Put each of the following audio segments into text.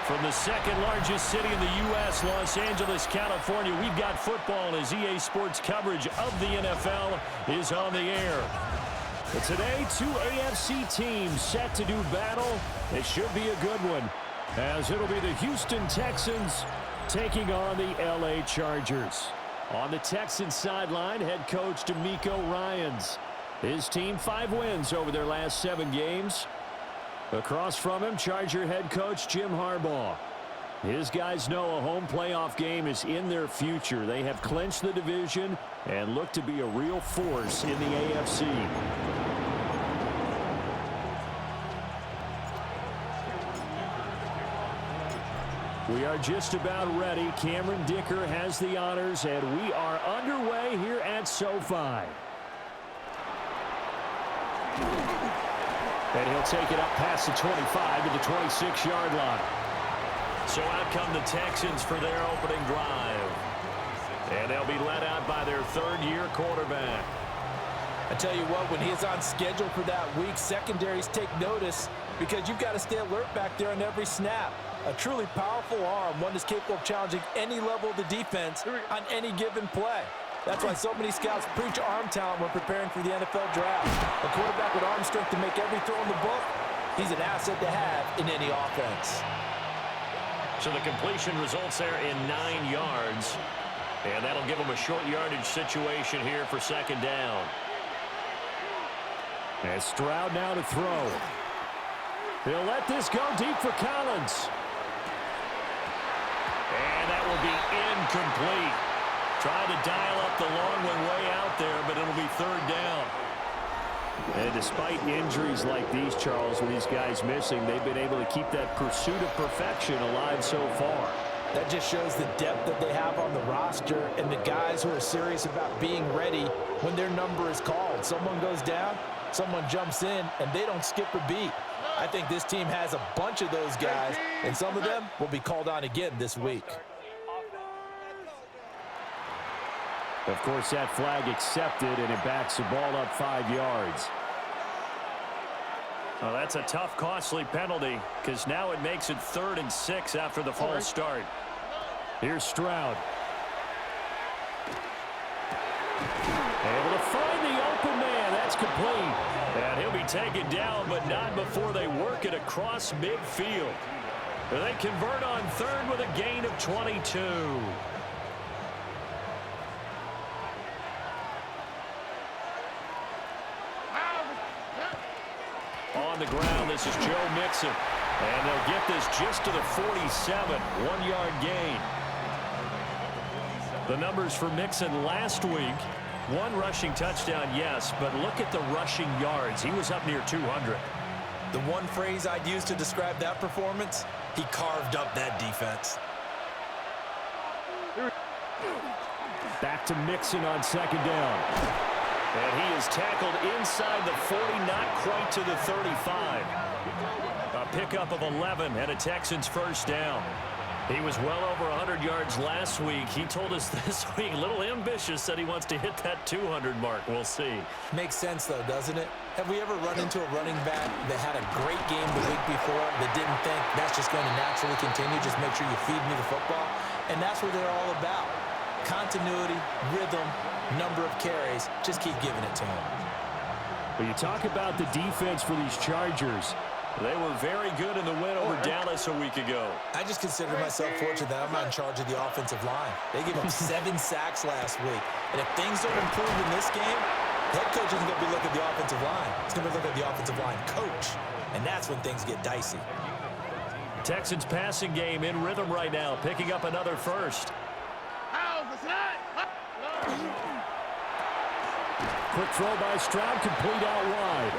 From the second largest city in the U.S., Los Angeles, California, we've got football as EA Sports coverage of the NFL is on the air. But today, two AFC teams set to do battle. It should be a good one, as it'll be the Houston Texans taking on the L.A. Chargers. On the Texans sideline, head coach DeMeco Ryans. His team 5 wins over their last 7 games. Across from him, Charger head coach Jim Harbaugh. His guys know a home playoff game is in their future. They have clinched the division and look to be a real force in the AFC. We are just about ready. Cameron Dicker has the honors, and we are underway here at SoFi. And he'll take it up past the 25 to the 26-yard line. So out come the Texans for their opening drive. And they'll be led out by their third-year quarterback. I tell you what, when he's on schedule for that week, secondaries take notice because you've got to stay alert back there on every snap. A truly powerful arm, one that's capable of challenging any level of the defense on any given play. That's why so many scouts preach arm talent when preparing for the NFL draft. A quarterback with arm strength to make every throw in the book, he's an asset to have in any offense. So the completion results there in 9 yards. And that'll give him a short yardage situation here for second down. And Stroud now to throw. He'll let this go deep for Collins. And that will be incomplete. Trying to dial up the long one way out there, but it'll be third down. And despite injuries like these, Charles, with these guys missing, they've been able to keep that pursuit of perfection alive so far. That just shows the depth that they have on the roster and the guys who are serious about being ready when their number is called. Someone goes down, someone jumps in, and they don't skip a beat. I think this team has a bunch of those guys, and some of them will be called on again this week. Of course, that flag accepted, and it backs the ball up 5 yards. Well, that's a tough, costly penalty, because now it makes it 3rd and 6 after the false start. Here's Stroud. Able to find the open man. That's complete. And he'll be taken down, but not before they work it across midfield. They convert on 3rd with a gain of 22. On the ground, this is Joe Mixon. And they'll get this just to the 47, 1-yard gain. The numbers for Mixon last week, 1 rushing touchdown, yes, but look at the rushing yards. He was up near 200. The one phrase I'd use to describe that performance, he carved up that defense. Back to Mixon on second down. And he is tackled inside the 40, not quite to the 35. A pickup of 11 and a Texans first down. He was well over 100 yards last week. He told us this week, a little ambitious, said he wants to hit that 200 mark. We'll see. Makes sense, though, doesn't it? Have we ever run into a running back that had a great game the week before that didn't think that's just going to naturally continue? Just make sure you feed me the football. And that's what they're all about. Continuity, rhythm, number of carries. Just keep giving it to him. When you talk about the defense for these Chargers, they were very good in the win over Dallas a week ago. I just consider myself fortunate that I'm not in charge of the offensive line. They gave up 7 sacks last week. And if things don't improve in this game, head coach isn't going to be looking at the offensive line. He's going to be looking at the offensive line coach. And that's when things get dicey. Texans passing game in rhythm right now, picking up another first. Quick throw by Stroud, complete out wide.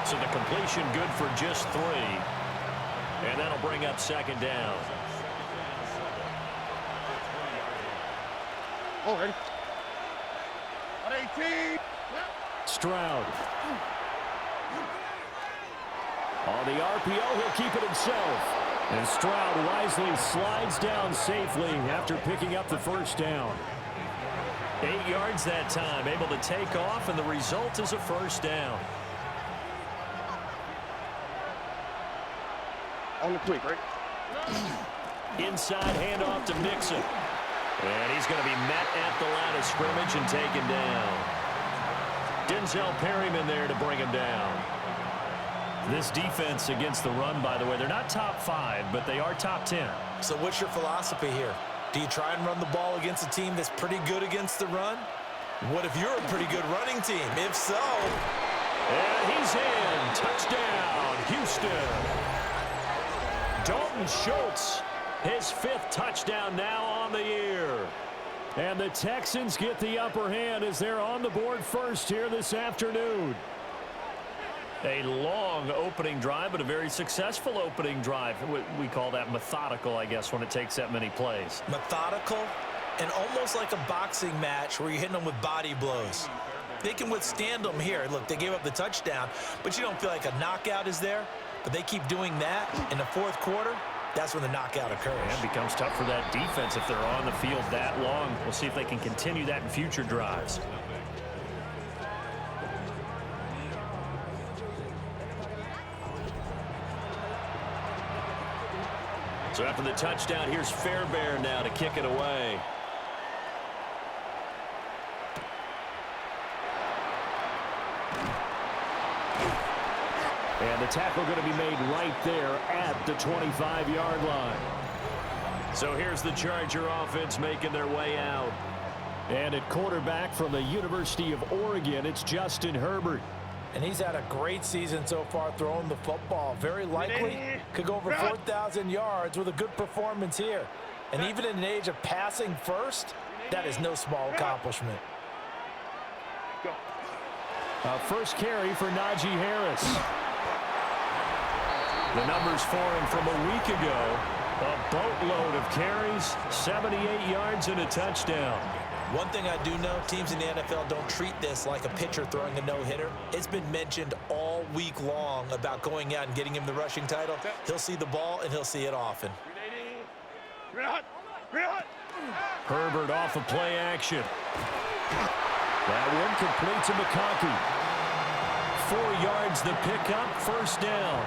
So the completion good for just 3. And that'll bring up second down. Ready. 118. Stroud. On the RPO, he'll keep it himself. And Stroud wisely slides down safely after picking up the first down. 8 yards that time, able to take off, and the result is a first down. On the quick, right? Inside handoff to Mixon. And he's going to be met at the line of scrimmage and taken down. Denzel Perryman there to bring him down. This defense against the run, by the way, they're not top 5, but they are top 10. So what's your philosophy here? Do you try and run the ball against a team that's pretty good against the run? What if you're a pretty good running team? If so... And he's in. Touchdown, Houston. Dalton Schultz, his 5th touchdown now on the year. And the Texans get the upper hand as they're on the board first here this afternoon. A long opening drive, but a very successful opening drive. We call that methodical, I guess, when it takes that many plays. Methodical and almost like a boxing match where you're hitting them with body blows. They can withstand them here. Look, they gave up the touchdown, but you don't feel like a knockout is there. But they keep doing that in the 4th quarter. That's when the knockout occurs. And it becomes tough for that defense if they're on the field that long. We'll see if they can continue that in future drives. So after the touchdown, here's Fairbairn now to kick it away. And the tackle going to be made right there at the 25-yard line. So here's the Charger offense making their way out. And at quarterback from the University of Oregon, it's Justin Herbert. And he's had a great season so far throwing the football. Very likely could go over 4,000 yards with a good performance here. And even in an age of passing first, that is no small accomplishment. First carry for Najee Harris. The numbers for him from a week ago. A boatload of carries, 78 yards and a touchdown. One thing I do know, teams in the NFL don't treat this like a pitcher throwing a no-hitter. It's been mentioned all week long about going out and getting him the rushing title. He'll see the ball, and he'll see it often. Herbert off of play action. That one complete to McConkey. 4 yards the pickup, first down.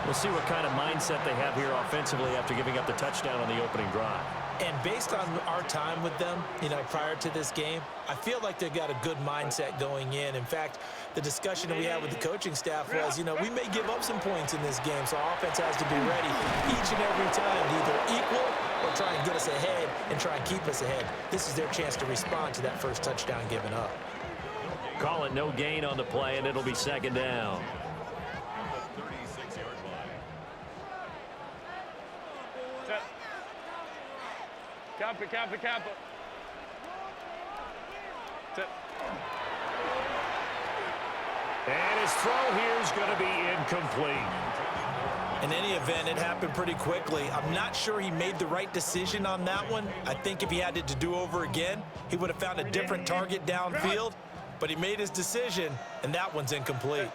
We'll see what kind of mindset they have here offensively after giving up the touchdown on the opening drive. And based on our time with them, prior to this game, I feel like they've got a good mindset going in. In fact, the discussion that we had with the coaching staff was, we may give up some points in this game, so our offense has to be ready each and every time to either equal or try and get us ahead and try and keep us ahead. This is their chance to respond to that first touchdown given up. Call it no gain on the play, and it'll be second down. Camp it. And his throw here is going to be incomplete. In any event, it happened pretty quickly. I'm not sure he made the right decision on that one. I think if he had it to do over again, he would have found a different target downfield. But he made his decision, and that one's incomplete.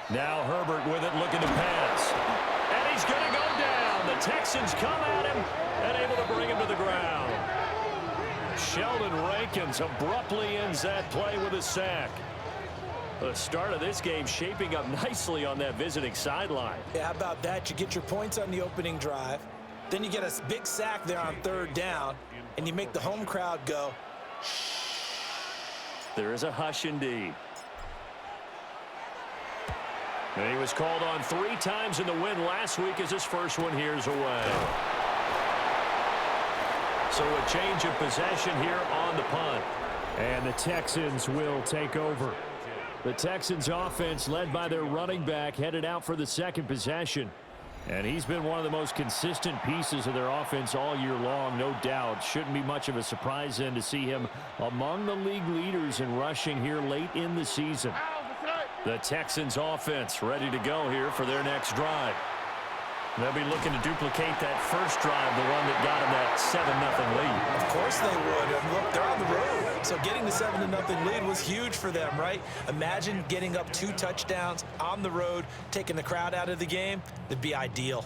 Now Herbert with it, looking to pass. And he's going to go down. The Texans come at him and able to bring him to the ground. Sheldon Rankins abruptly ends that play with a sack. The start of this game shaping up nicely on that visiting sideline. Yeah, how about that? You get your points on the opening drive. Then you get a big sack there on 3rd down, and you make the home crowd go, shh. There is a hush indeed. And he was called on 3 times in the win last week as his first one here's away. So a change of possession here on the punt. And the Texans will take over. The Texans offense led by their running back headed out for the second possession. And he's been one of the most consistent pieces of their offense all year long, no doubt. Shouldn't be much of a surprise then to see him among the league leaders in rushing here late in the season. The Texans offense ready to go here for their next drive. They'll be looking to duplicate that first drive, the one that got them that 7-0 lead. Of course they would. And look, they're on the road. So getting the 7-0 lead was huge for them, right? Imagine getting up 2 touchdowns on the road, taking the crowd out of the game. That'd be ideal.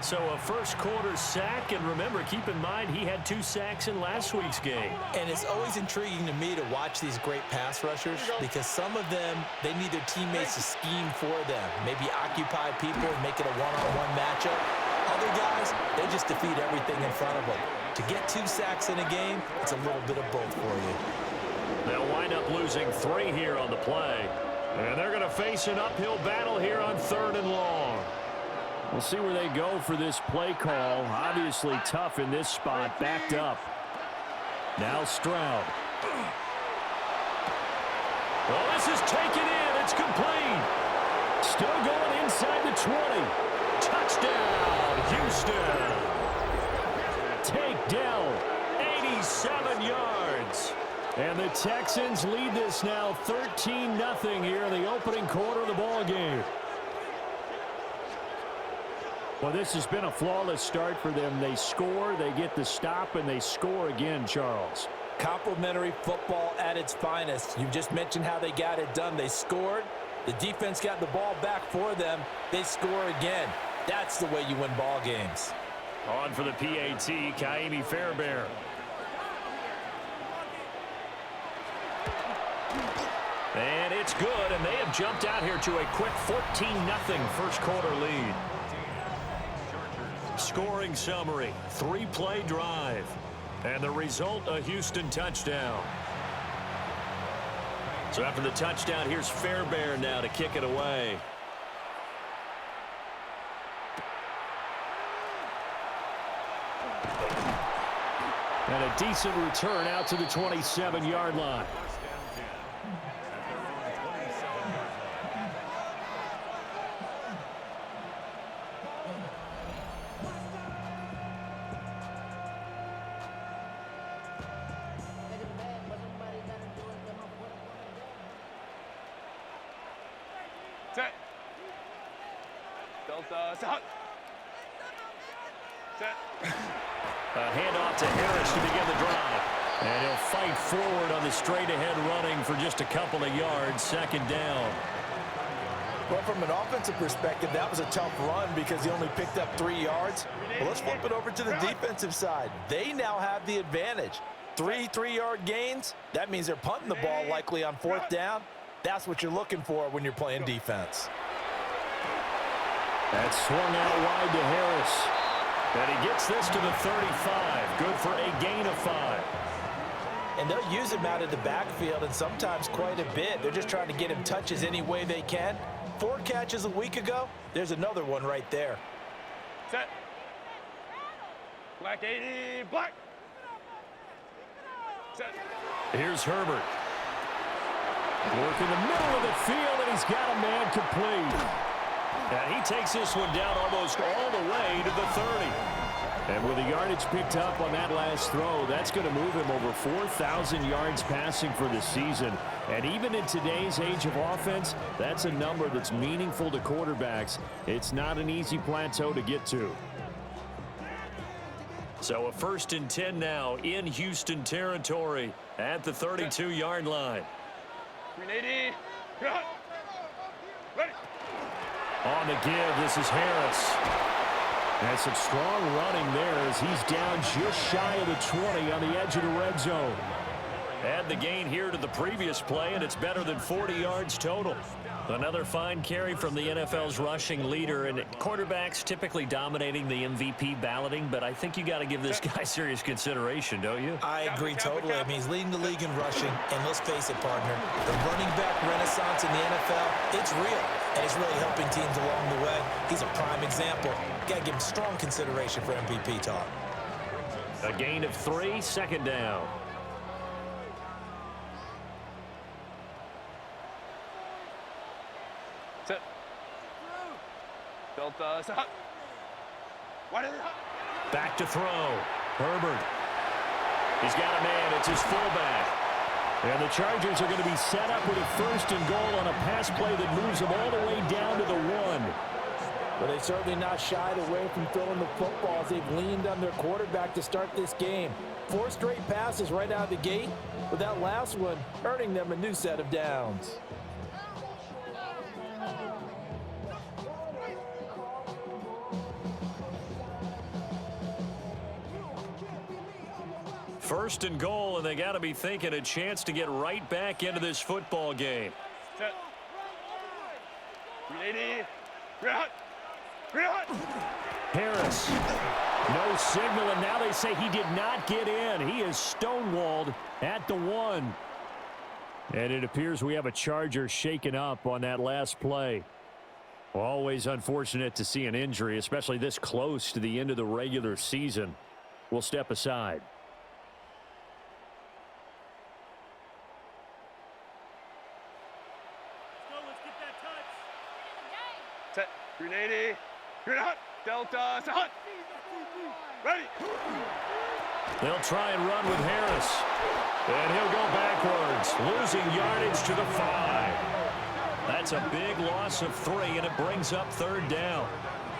So a first quarter sack, and remember, keep in mind he had 2 sacks in last week's game. And it's always intriguing to me to watch these great pass rushers because some of them, they need their teammates to scheme for them, maybe occupy people and make it a one-on-one matchup. Other guys, they just defeat everything in front of them. To get 2 sacks in a game, it's a little bit of both for you. They'll wind up losing 3 here on the play. And they're going to face an uphill battle here on 3rd and long. We'll see where they go for this play call. Obviously tough in this spot, backed up. Now Stroud. Well, this is taken in. It's complete. Still going inside the 20. Touchdown, Houston. Takedown, 87 yards. And the Texans lead this now 13-0 here in the opening quarter of the ball game. Well, this has been a flawless start for them. They score, they get the stop, and they score again, Charles. Complimentary football at its finest. You just mentioned how they got it done. They scored. The defense got the ball back for them. They score again. That's the way you win ball games. On for the PAT, Kaimi Fairbairn. And it's good, and they have jumped out here to a quick 14-0 first quarter lead. Scoring summary, 3-play drive. And the result, a Houston touchdown. So after the touchdown, here's Fairbairn now to kick it away. And a decent return out to the 27-yard line. Set. Delta, set. Set. A handoff to Harris to begin the drive. And he'll fight forward on the straight-ahead running for just a couple of yards. 2nd down. Well, from an offensive perspective, that was a tough run because he only picked up 3 yards. Well, let's flip it over to the defensive side. They now have the advantage. 3 3-yard gains. That means they're punting the ball likely on 4th down. That's what you're looking for when you're playing defense. That's swung out wide to Harris. And he gets this to the 35. Good for a gain of 5. And they'll use him out of the backfield and sometimes quite a bit. They're just trying to get him touches any way they can. 4 catches a week ago. There's another one right there. Set. Black 80, black. Set. Here's Herbert. Work in the middle of the field, and he's got a man complete. And he takes this one down almost all the way to the 30. And with the yardage picked up on that last throw, that's going to move him over 4,000 yards passing for the season. And even in today's age of offense, that's a number that's meaningful to quarterbacks. It's not an easy plateau to get to. So a 1st and 10 now in Houston territory at the 32-yard line. 380. Ready. On the give, this is Harris. And some strong running there as he's down just shy of the 20 on the edge of the red zone. Add the gain here to the previous play, and it's better than 40 yards total. Another fine carry from the NFL's rushing leader, and quarterbacks typically dominating the MVP balloting, but I think you got to give this guy serious consideration, don't you? I agree totally. I mean, he's leading the league in rushing, and let's face it, partner, the running back renaissance in the NFL, it's real, and it's really helping teams along the way. He's a prime example. Got to give him strong consideration for MVP talk. A gain of 3, 2nd down. Set. Delta, set. What is it? Back to throw. Herbert. He's got a man. It's his fullback. And the Chargers are going to be set up with a 1st and goal on a pass play that moves them all the way down to the 1. But they've certainly not shied away from throwing the football as they've leaned on their quarterback to start this game. 4 straight passes right out of the gate, with that last one earning them a new set of downs. First and goal, and they got to be thinking a chance to get right back into this football game. Set. 380. Green hot. Green hot. Harris. No signal, and now they say he did not get in. He is stonewalled at the 1. And it appears we have a Charger shaken up on that last play. Always unfortunate to see an injury, especially this close to the end of the regular season. We'll step aside. Let's get that touch. Set. 380. Green hot. Delta. Set hot. Ready. They'll try and run with Harris. And he'll go backwards, losing yardage to the 5. That's a big loss of 3, and it brings up 3rd down.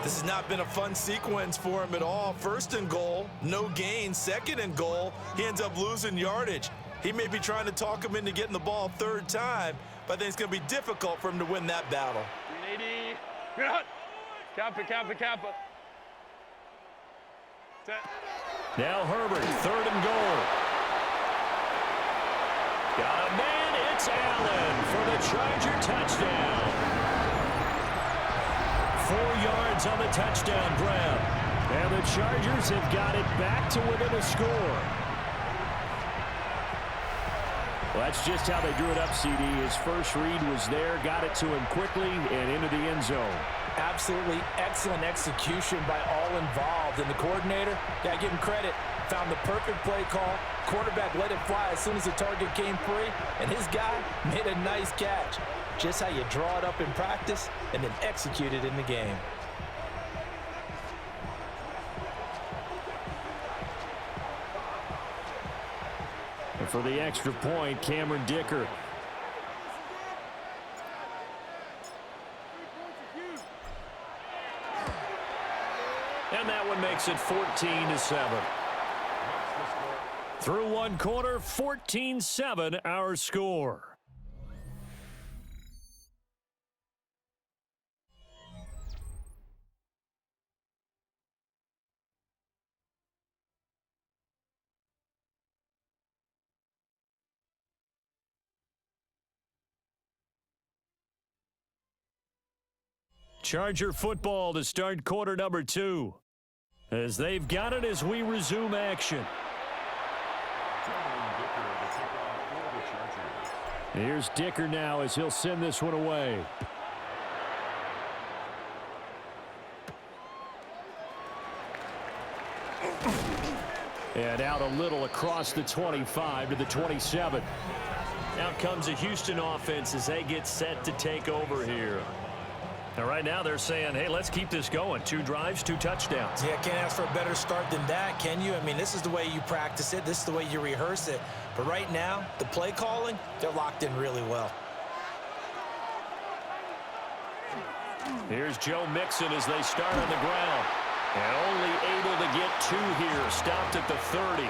This has not been a fun sequence for him at all. First and goal, no gain. Second and goal, he ends up losing yardage. He may be trying to talk him into getting the ball 3rd time, but I think it's going to be difficult for him to win that battle. 380. Green hot. Kappa, Kappa, Kappa. Set. Now Herbert, 3rd and goal. Got a man, it's Allen for the Charger touchdown. 4 yards on the touchdown grab. And the Chargers have got it back to within a score. Well, that's just how they drew it up, CD. His first read was there, got it to him quickly and into the end zone. Absolutely excellent execution by all involved. And the coordinator, got to give him credit, found the perfect play call. Quarterback let it fly as soon as the target came free, and his guy made a nice catch. Just how you draw it up in practice and then execute it in the game. And for the extra point, Cameron Dicker. And that one makes it 14-7. Through one quarter, 14-7 our score. Charger football to start quarter number 2. As they've got it as we resume action. Here's Dicker now as he'll send this one away. And out a little across the 25 to the 27. Out comes the Houston offense as they get set to take over here. And right now they're saying, hey, let's keep this going. 2 drives, 2 touchdowns. Yeah, can't ask for a better start than that, can you? I mean, this is the way you practice it. This is the way you rehearse it. But right now, the play calling, they're locked in really well. Here's Joe Mixon as they start on the ground. And only able to get 2 here. Stopped at the 30.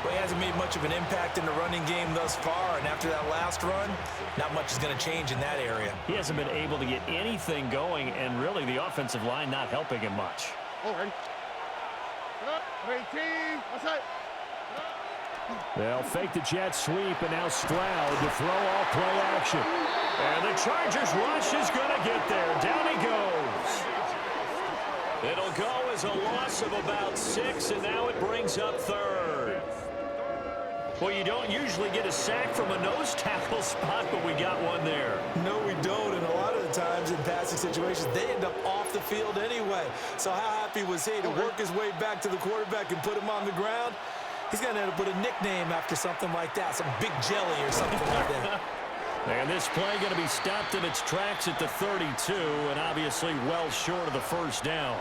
Well, he hasn't made much of an impact in the running game thus far, and after that last run, not much is going to change in that area. He hasn't been able to get anything going, and really the offensive line not helping him much. They'll fake the jet sweep, and now Stroud to throw off play action. And the Chargers rush is going to get there. Down he goes. It'll go as a loss of about 6, and now it brings up 3rd. Well, you don't usually get a sack from a nose tackle spot, but we got one there. No, we don't, and a lot of the times in passing situations, they end up off the field anyway. So how happy was he to work his way back to the quarterback and put him on the ground? He's going to end up with a nickname after something like that, some big jelly or something like that. And this play going to be stopped in its tracks at the 32, and obviously well short of the first down.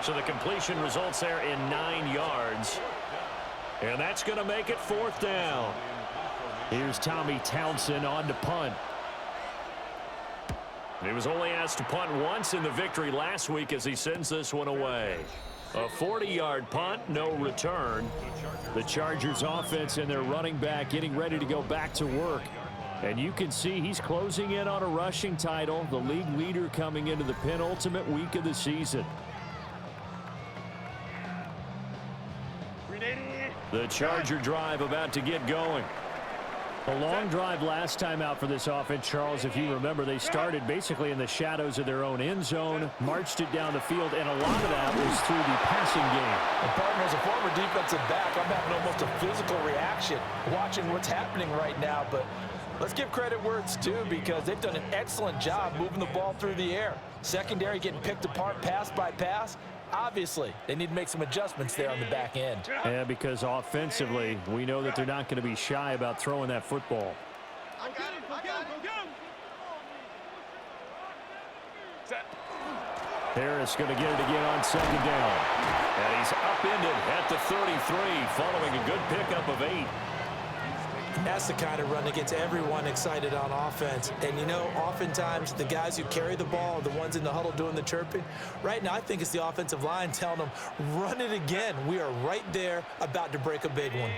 So the completion results there in 9 yards. And that's going to make it 4th down. Here's Tommy Townsend on to punt. He was only asked to punt once in the victory last week as he sends this one away. A 40-yard punt, no return. The Chargers offense and their running back getting ready to go back to work. And you can see he's closing in on a rushing title, the league leader coming into the penultimate week of the season. 380. The Charger drive about to get going. A long drive last time out for this offense, Charles. If you remember, they started basically in the shadows of their own end zone, marched it down the field, and a lot of that was through the passing game. And partner, as a former defensive back, I'm having almost a physical reaction watching what's happening right now. But let's give credit where it's due, because they've done an excellent job moving the ball through the air. Secondary getting picked apart pass by pass. Obviously, they need to make some adjustments there on the back end. Yeah, because offensively, we know that they're not going to be shy about throwing that football. Go get him. Harris going to get it again on second down. And he's upended at the 33, following a good pickup of 8. That's the kind of run that gets everyone excited on offense. And, you know, oftentimes the guys who carry the ball are the ones in the huddle doing the chirping. Right now, I think it's the offensive line telling them, run it again. We are right there about to break a big one.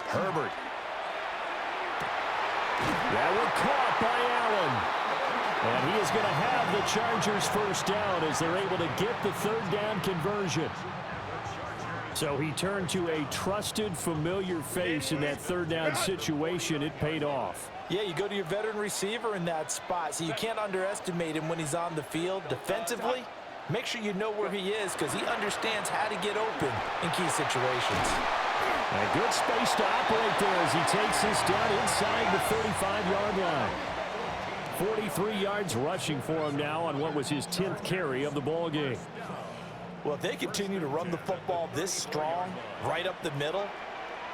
Herbert. That one caught by Allen. And he is going to have the Chargers first down as they're able to get the third down conversion. So he turned to a trusted, familiar face in that third down situation. It paid off. Yeah, you go to your veteran receiver in that spot, so you can't underestimate him when he's on the field. Defensively, make sure you know where he is, because he understands how to get open in key situations. A good space to operate there as he takes this down inside the 35-yard line. 43 yards rushing for him now on what was his 10th carry of the ball game. Well, if they continue to run the football this strong, right up the middle,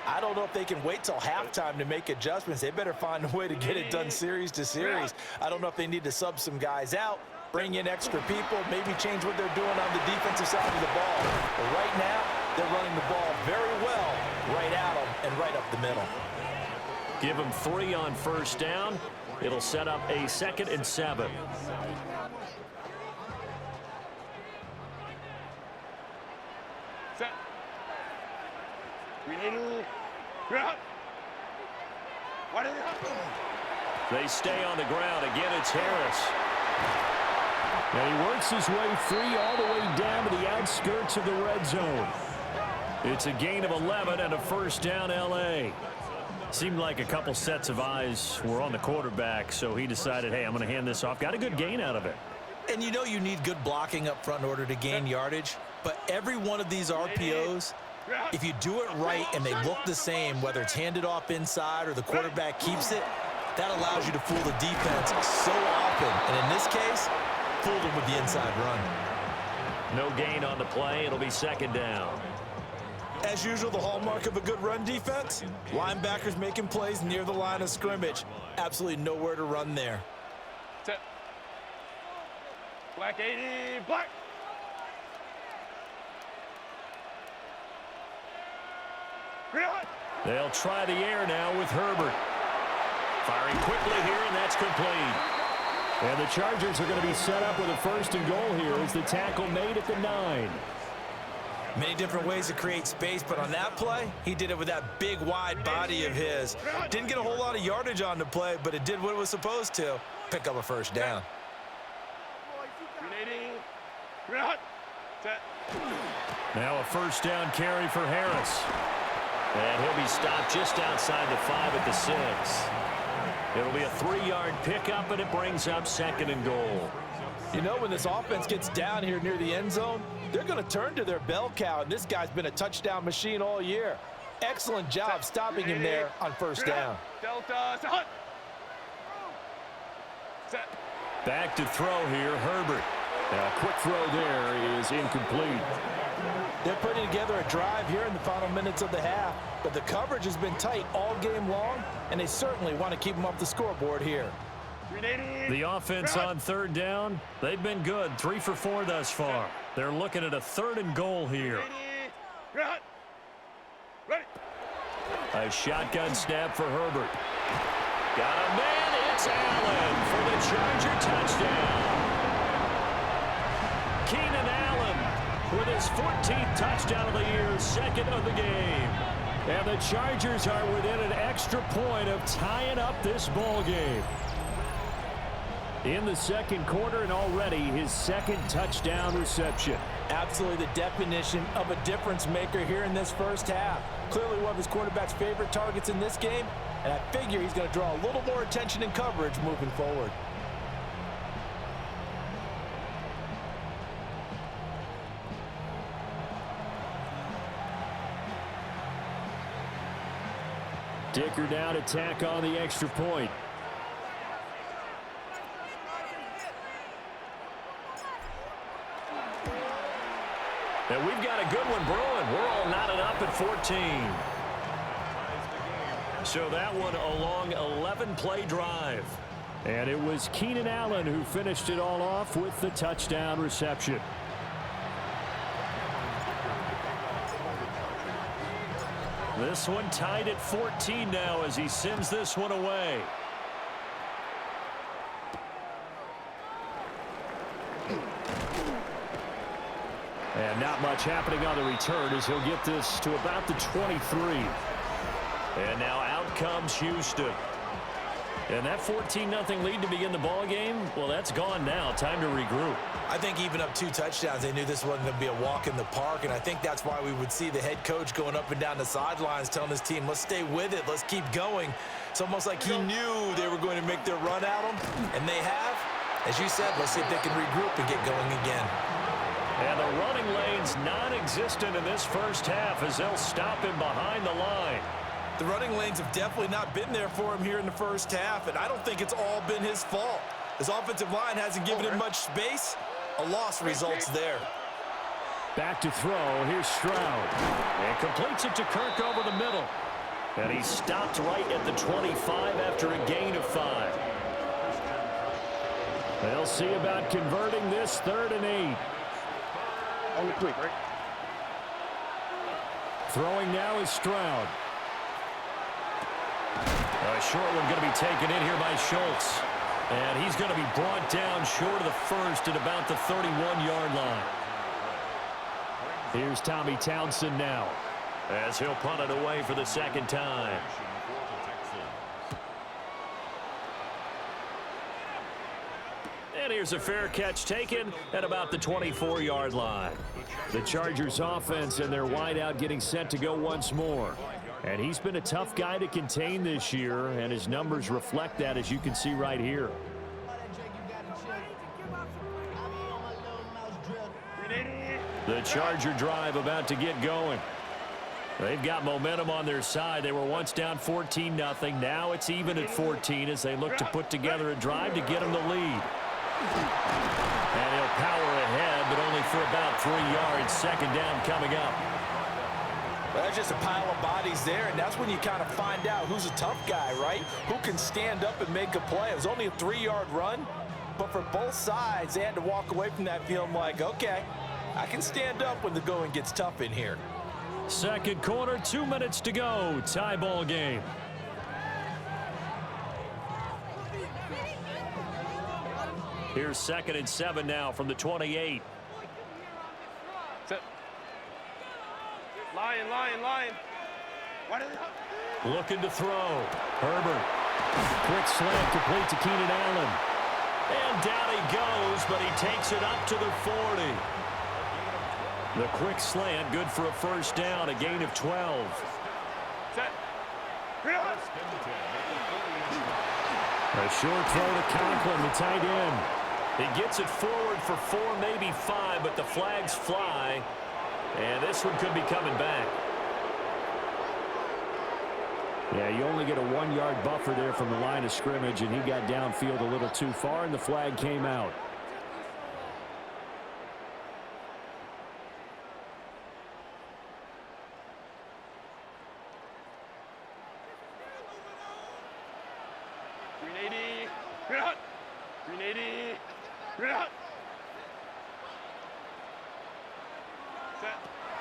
I don't know if they can wait till halftime to make adjustments. They better find a way to get it done series to series. I don't know if they need to sub some guys out, bring in extra people, maybe change what they're doing on the defensive side of the ball. But right now, they're running the ball very well right at them and right up the middle. Give them 3 on first down. It'll set up a 2nd and 7. Set. They stay on the ground. Again, it's Harris. And he works his way free all the way down to the outskirts of the red zone. It's a gain of 11 and a first down, L.A. Seemed like a couple sets of eyes were on the quarterback, so he decided, hey, I'm going to hand this off. Got a good gain out of it. And you know you need good blocking up front in order to gain yardage, but every one of these RPOs, if you do it right and they look the same, whether it's handed off inside or the quarterback keeps it, that allows you to fool the defense so often. And in this case, fooled them with the inside run. No gain on the play. It'll be 2nd down. As usual, the hallmark of a good run defense, linebackers making plays near the line of scrimmage. Absolutely nowhere to run there. Set. Black 80, black. They'll try the air now with Herbert. Firing quickly here, and that's complete. And the Chargers are going to be set up with a 1st and goal here as the tackle made at the 9. Many different ways to create space, but on that play, he did it with that big, wide body of his. Didn't get a whole lot of yardage on the play, but it did what it was supposed to. Pick up a first down. Set. Now a first down carry for Harris. And he'll be stopped just outside the 5 at the 6. It'll be a 3-yard pickup, and it brings up 2nd and goal. You know, when this offense gets down here near the end zone, they're going to turn to their bell cow, and this guy's been a touchdown machine all year. Excellent job stopping him there on first down. Delta, set. Back to throw here, Herbert. Now, a quick throw there is incomplete. They're putting together a drive here in the final minutes of the half, but the coverage has been tight all game long, and they certainly want to keep them off the scoreboard here. The offense on 3rd down, they've been good. 3 for 4 thus far. They're looking at a 3rd and goal here. A shotgun snap for Herbert. Got a man. It's Allen for the Charger touchdown. Keenan Allen with his 14th touchdown of the year, 2nd of the game. And the Chargers are within an extra point of tying up this ball game. in the second quarter, and already his second touchdown reception. Absolutely the definition of a difference maker here in this first half. Clearly one of his quarterback's favorite targets in this game, and I figure he's going to draw a little more attention and coverage moving forward. Dicker down to tack on the extra point. And we've got a good one brewing. We're all knotted up at 14. So that one a long 11-play drive. And it was Keenan Allen who finished it all off with the touchdown reception. This one tied at 14 now as he sends this one away. And not much happening on the return as he'll get this to about the 23. And now out comes Houston. And that 14-0 lead to begin the ball game, well, that's gone now. Time to regroup. I think even up 2 touchdowns, they knew this wasn't going to be a walk in the park, and I think that's why we would see the head coach going up and down the sidelines telling his team, let's stay with it, let's keep going. It's almost like he knew they were going to make their run at him, and they have. As you said, let's see if they can regroup and get going again. And the running lane's non-existent in this first half as they'll stop him behind the line. The running lanes have definitely not been there for him here in the first half, and I don't think it's all been his fault. His offensive line hasn't given him much space. A loss results there. Back to throw. Here's Stroud. And completes it to Kirk over the middle. And he stopped right at the 25 after a gain of 5. They'll see about converting this 3rd and 8. On the quick, right? Throwing now is Stroud. A short one going to be taken in here by Schultz. And he's going to be brought down short of the first at about the 31-yard line. Here's Tommy Townsend now as he'll punt it away for the second time. And here's a fair catch taken at about the 24-yard line. The Chargers offense and their wideout getting set to go once more. And he's been a tough guy to contain this year, and his numbers reflect that, as you can see right here. The Charger drive about to get going. They've got momentum on their side. They were once down 14-0. Now it's even at 14 as they look to put together a drive to get them the lead. And he'll power ahead, but only for about 3 yards. Second down coming up. Well, that's just a pile of bodies there, and that's when you kind of find out who's a tough guy, right? Who can stand up and make a play. It was only a 3-yard run, but for both sides, they had to walk away from that feeling like, okay, I can stand up when the going gets tough in here. Second quarter, 2 minutes to go. Tie ball game. Here's 2nd and 7 now from the 28. Set. Lion. Looking to throw. Herbert. Quick slant complete to Keenan Allen. And down he goes, but he takes it up to the 40. The quick slant, good for a first down, a gain of 12. Set. A short throw to Conklin, the tight end. He gets it forward for 4, maybe 5, but the flags fly. And this one could be coming back. Yeah, you only get a 1-yard buffer there from the line of scrimmage, and he got downfield a little too far, and the flag came out.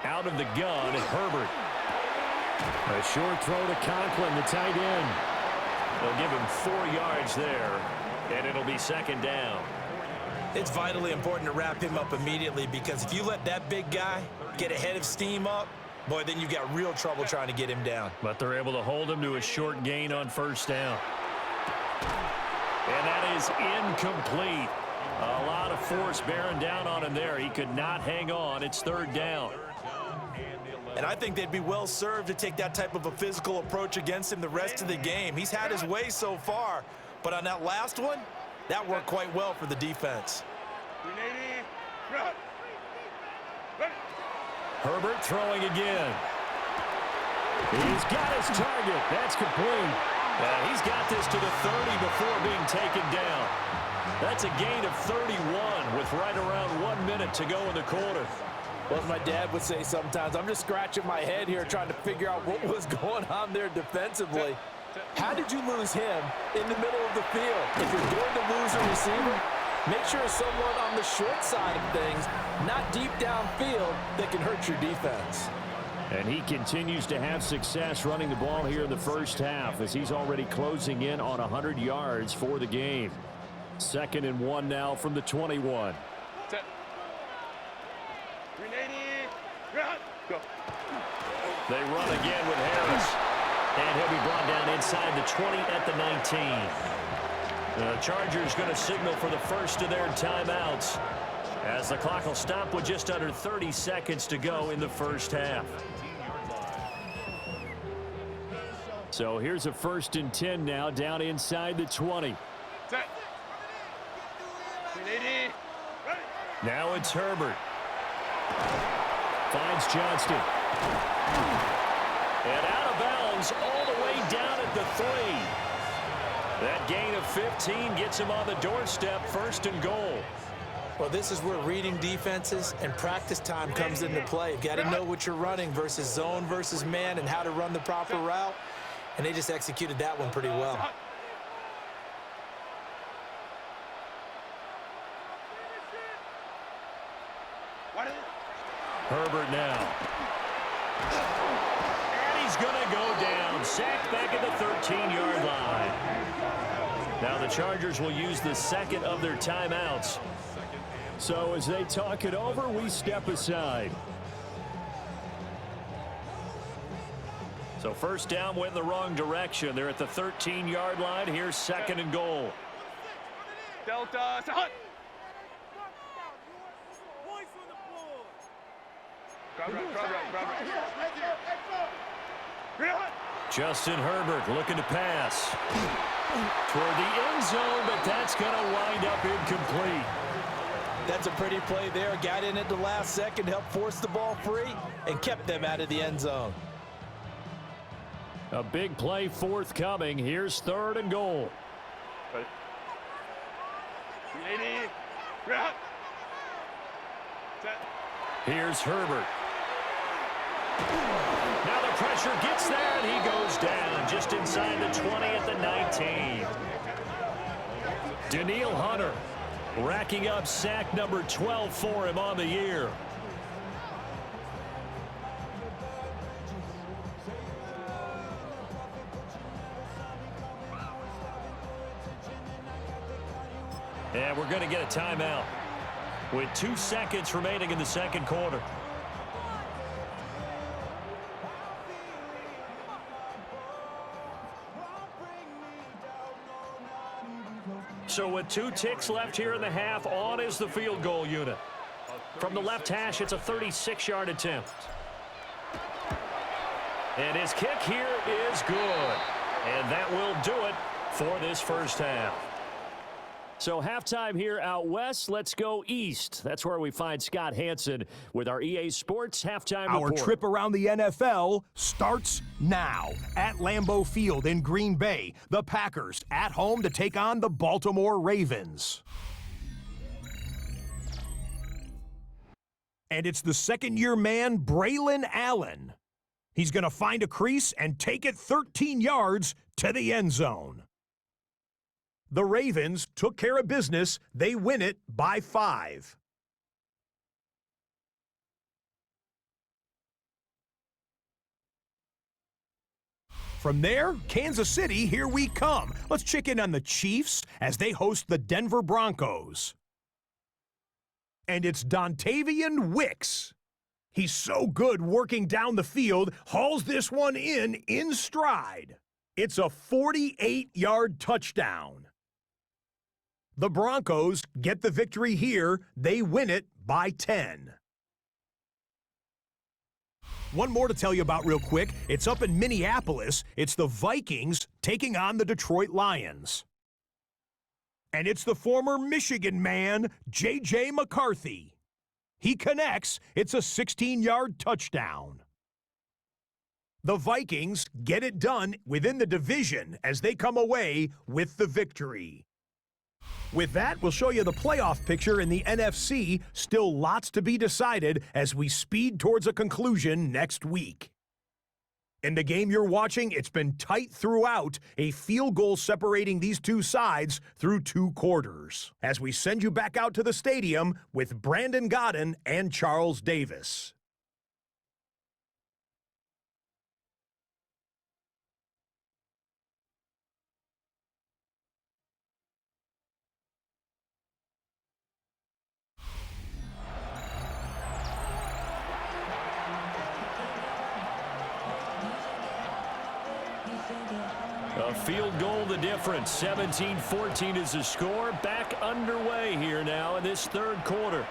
Out of the gun, Herbert. A short throw to Conklin, the tight end. They'll give him 4 yards there, and it'll be second down. It's vitally important to wrap him up immediately, because if you let that big guy get ahead of steam up, boy, then you've got real trouble trying to get him down. But they're able to hold him to a short gain on first down. And that is incomplete. A lot of force bearing down on him there. He could not hang on. It's third down. And I think they'd be well served to take that type of a physical approach against him the rest of the game. He's had his way so far, but on that last one, that worked quite well for the defense. Herbert throwing again. He's got his target. That's complete. He's got this to the 30 before being taken down. That's a gain of 31 with right around 1 minute to go in the quarter. Well, as my dad would say sometimes, I'm just scratching my head here trying to figure out what was going on there defensively. How did you lose him in the middle of the field? If you're going to lose a receiver, make sure it's someone on the short side of things, not deep downfield, that can hurt your defense. And he continues to have success running the ball here in the first half as he's already closing in on 100 yards for the game. 2nd and 1 now from the 21. Go. They run again with Harris. And he'll be brought down inside the 20 at the 19. The Chargers going to signal for the first of their timeouts as the clock will stop with just under 30 seconds to go in the first half. So here's a 1st and 10 now down inside the 20. Set. Now it's Herbert. Finds Johnston. And out of bounds all the way down at the 3. That gain of 15 gets him on the doorstep, 1st and goal. Well, this is where reading defenses and practice time comes into play. You've got to know what you're running versus zone versus man and how to run the proper route. And they just executed that one pretty well. Herbert now. And he's going to go down. Sacked back at the 13-yard line. Now the Chargers will use the 2nd of their timeouts. So as they talk it over, we step aside. So 1st down went in the wrong direction. They're at the 13-yard line. Here's 2nd and goal. Delta. Hunt. Justin Herbert looking to pass toward the end zone, but that's going to wind up incomplete. That's a pretty play there. Got in at the last second, helped force the ball free, and kept them out of the end zone. A big play forthcoming. Here's 3rd and goal. Here's Herbert. Now the pressure gets there, and he goes down just inside the 20 at the 19. Daniil Hunter racking up sack number 12 for him on the year. And we're going to get a timeout with 2 seconds remaining in the 2nd quarter. So with 2 ticks left here in the half, on is the field goal unit. From the left hash, it's a 36-yard attempt. And his kick here is good. And that will do it for this first half. So halftime here out west. Let's go east. That's where we find Scott Hansen with our EA Sports halftime report. Our trip around the NFL starts now. At Lambeau Field in Green Bay, the Packers at home to take on the Baltimore Ravens. And it's the 2nd-year man, Braylon Allen. He's going to find a crease and take it 13 yards to the end zone. The Ravens took care of business. They win it by 5. From there, Kansas City, here we come. Let's check in on the Chiefs as they host the Denver Broncos. And it's Dontavian Wicks. He's so good working down the field, hauls this one in stride. It's a 48-yard touchdown. The Broncos get the victory here. They win it by 10. One more to tell you about real quick. It's up in Minneapolis. It's the Vikings taking on the Detroit Lions. And it's the former Michigan man, J.J. McCarthy. He connects. It's a 16-yard touchdown. The Vikings get it done within the division as they come away with the victory. With that, we'll show you the playoff picture in the NFC. Still lots to be decided as we speed towards a conclusion next week. In the game you're watching, it's been tight throughout, a field goal separating these two sides through 2 quarters. As we send you back out to the stadium with Brandon Godden and Charles Davis. A field goal the difference. 17-14 is the score. Back underway here now in this third quarter.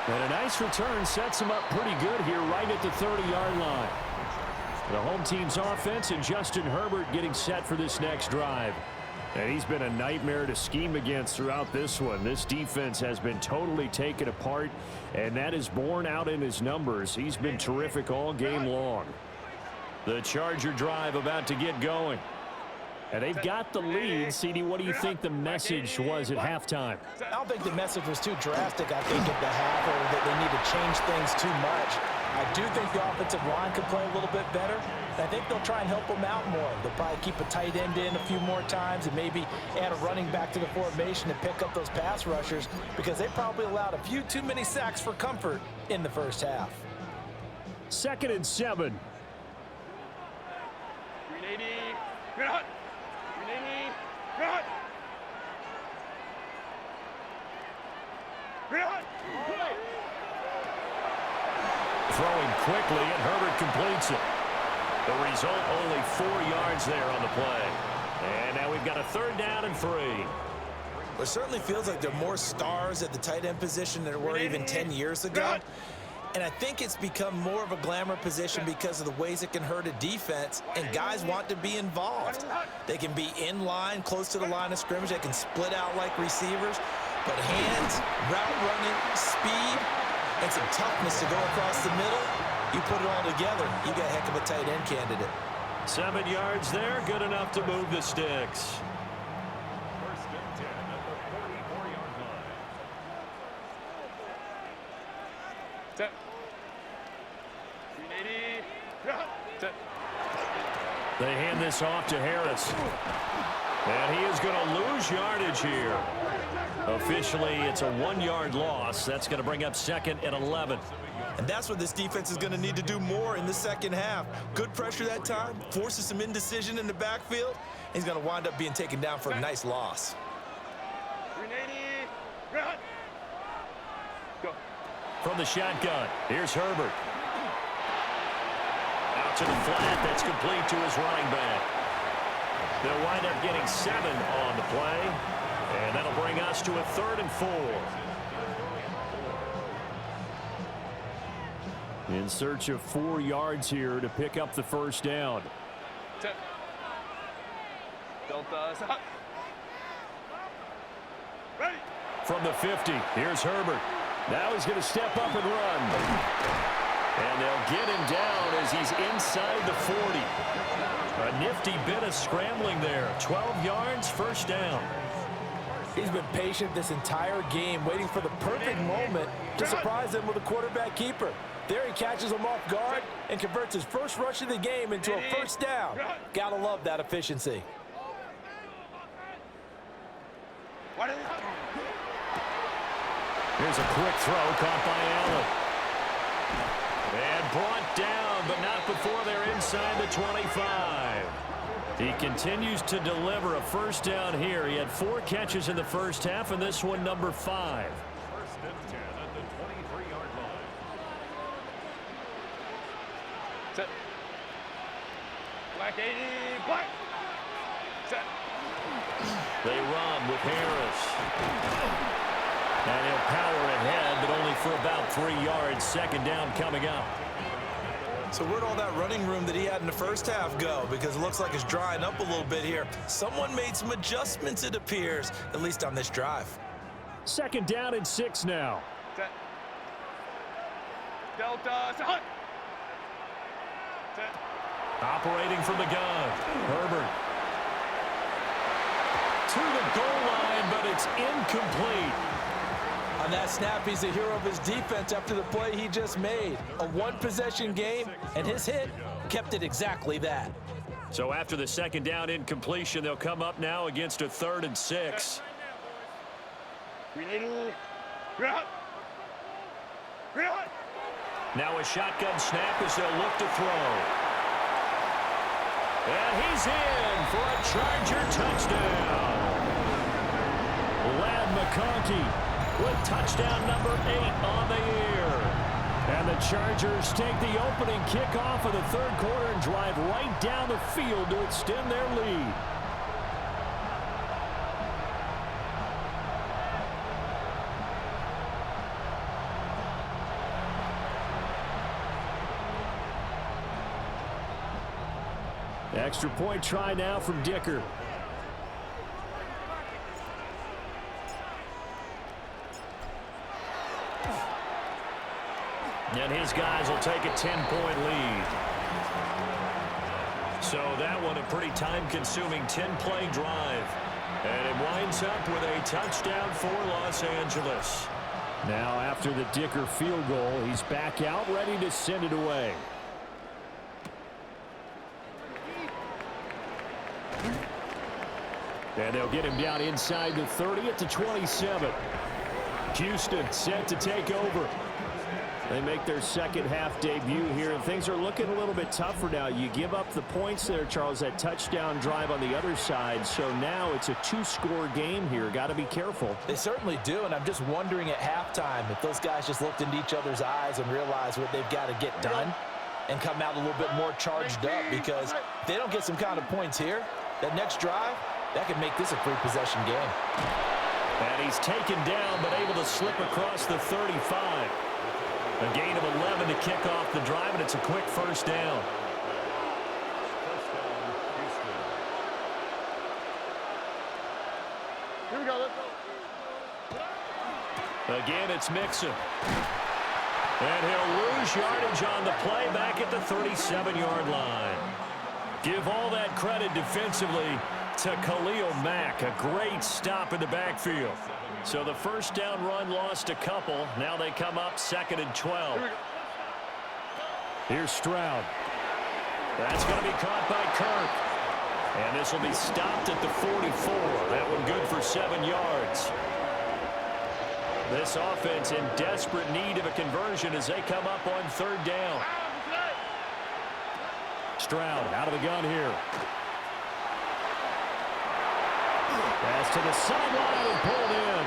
And a nice return sets him up pretty good here right at the 30-yard line. The home team's offense and Justin Herbert getting set for this next drive. And he's been a nightmare to scheme against throughout this one. This defense has been totally taken apart, and that is borne out in his numbers. He's been terrific all game long. The Charger drive about to get going. And they've got the lead. CD, what do you think the message was at halftime? I don't think the message was too drastic, I think, at the half, or that they need to change things too much. I do think the offensive line could play a little bit better. And I think they'll try and help them out more. They'll probably keep a tight end in a few more times and maybe add a running back to the formation and pick up those pass rushers because they probably allowed a few too many sacks for comfort in the first half. 2nd and 7. 380. You're hot. 380. You're hot. You're hot. Throwing quickly, and Herbert completes it. The result, only 4 yards there on the play. And now we've got a 3rd down and 3. Well, it certainly feels like there are more stars at the tight end position than there were even 10 years ago. And I think it's become more of a glamour position because of the ways it can hurt a defense, and guys want to be involved. They can be in line, close to the line of scrimmage. They can split out like receivers. But hands, route running, speed, and some toughness to go across the middle, you put it all together, you got a heck of a tight end candidate. 7 yards there, good enough to move the sticks. First and 10 at the 44-yard line. Set. 380. Set. They hand this off to Harris. And he is going to lose yardage here. Officially, it's a 1-yard loss. That's going to bring up 2nd and 11. And that's what this defense is going to need to do more in the second half. Good pressure that time, forces some indecision in the backfield. He's going to wind up being taken down for a nice loss. 380. Go. From the shotgun, here's Herbert. Out to the flat, that's complete to his running back. They'll wind up getting 7 on the play. And that'll bring us to a 3rd and 4. In search of 4 yards here to pick up the first down. Delta. Stop. Ready. From the 50, here's Herbert. Now he's going to step up and run. And they'll get him down as he's inside the 40. A nifty bit of scrambling there. 12 yards, first down. He's been patient this entire game, waiting for the perfect moment to surprise them with a quarterback keeper. There he catches him off guard and converts his first rush of the game into a first down. Gotta love that efficiency. Here's a quick throw caught by Allen. And brought down, but not before they're inside the 25. He continues to deliver a first down here. He had 4 catches in the first half, and this one number 5. First and 10 at the 23-yard line. Set. Black 80. Black. Set. They run with Harris. And he'll power ahead, but only for about 3 yards. Second down coming up. So where'd all that running room that he had in the first half go? Because it looks like it's drying up a little bit here. Someone made some adjustments, it appears, at least on this drive. Second down and 6 now. Set. Delta. Set. Set. Operating from the gun. Herbert. To the goal line, but it's incomplete. On that snap, he's the hero of his defense after the play he just made. A one-possession game, and his hit kept it exactly that. So after the second down incompletion, they'll come up now against a 3rd and 6. Now a shotgun snap as they'll look to throw. And he's in for a Charger touchdown. Lad McConkey with touchdown number 8 on the year. And the Chargers take the opening kickoff of the 3rd quarter and drive right down the field to extend their lead. Extra point try now from Dicker. And his guys will take a 10-point lead. So that one a pretty time-consuming 10-play drive. And it winds up with a touchdown for Los Angeles. Now after the Dicker field goal, he's back out ready to send it away. And they'll get him down inside the 30 at the 27. Houston set to take over. They make their second half debut here, and things are looking a little bit tougher now. You give up the points there, Charles, that touchdown drive on the other side. So now it's a 2-score game here. Got to be careful. They certainly do, and I'm just wondering at halftime if those guys just looked into each other's eyes and realized what they've got to get done and come out a little bit more charged up, because if they don't get some kind of points here, that next drive, that could make this a 3-possession game. And he's taken down but able to slip across the 35. A gain of 11 to kick off the drive, and it's a quick first down. Here we go. Let's go. Again, it's Mixon. And he'll lose yardage on the play back at the 37-yard line. Give all that credit defensively to Khalil Mack. A great stop in the backfield. So the first down run lost a couple. Now they come up 2nd and 12. Here's Stroud. That's going to be caught by Kirk. And this will be stopped at the 44. That one good for 7 yards. This offense in desperate need of a conversion as they come up on 3rd down. Stroud out of the gun here. Pass to the sideline and pulled in.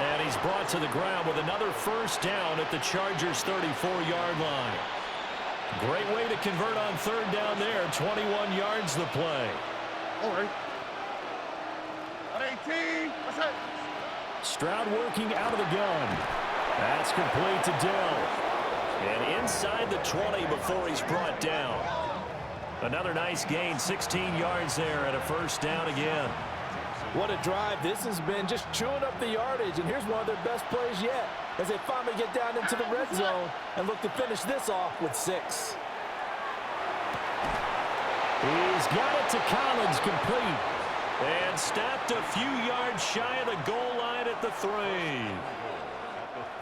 And he's brought to the ground with another first down at the Chargers' 34-yard line. Great way to convert on 3rd down there. 21 yards the play. All right. On 18. What's that? Stroud working out of the gun. That's complete to Dell. And inside the 20 before he's brought down. Another nice gain, 16 yards there, and a first down again. What a drive this has been, just chewing up the yardage, and here's one of their best plays yet as they finally get down into the red zone and look to finish this off with 6. He's got it to Collins, complete, and stopped a few yards shy of the goal line at the 3.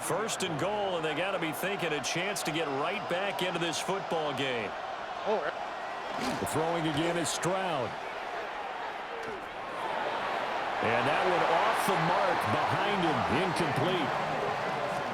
First and goal, and they got to be thinking a chance to get right back into this football game. All right. The throwing again is Stroud. And that one off the mark behind him, incomplete.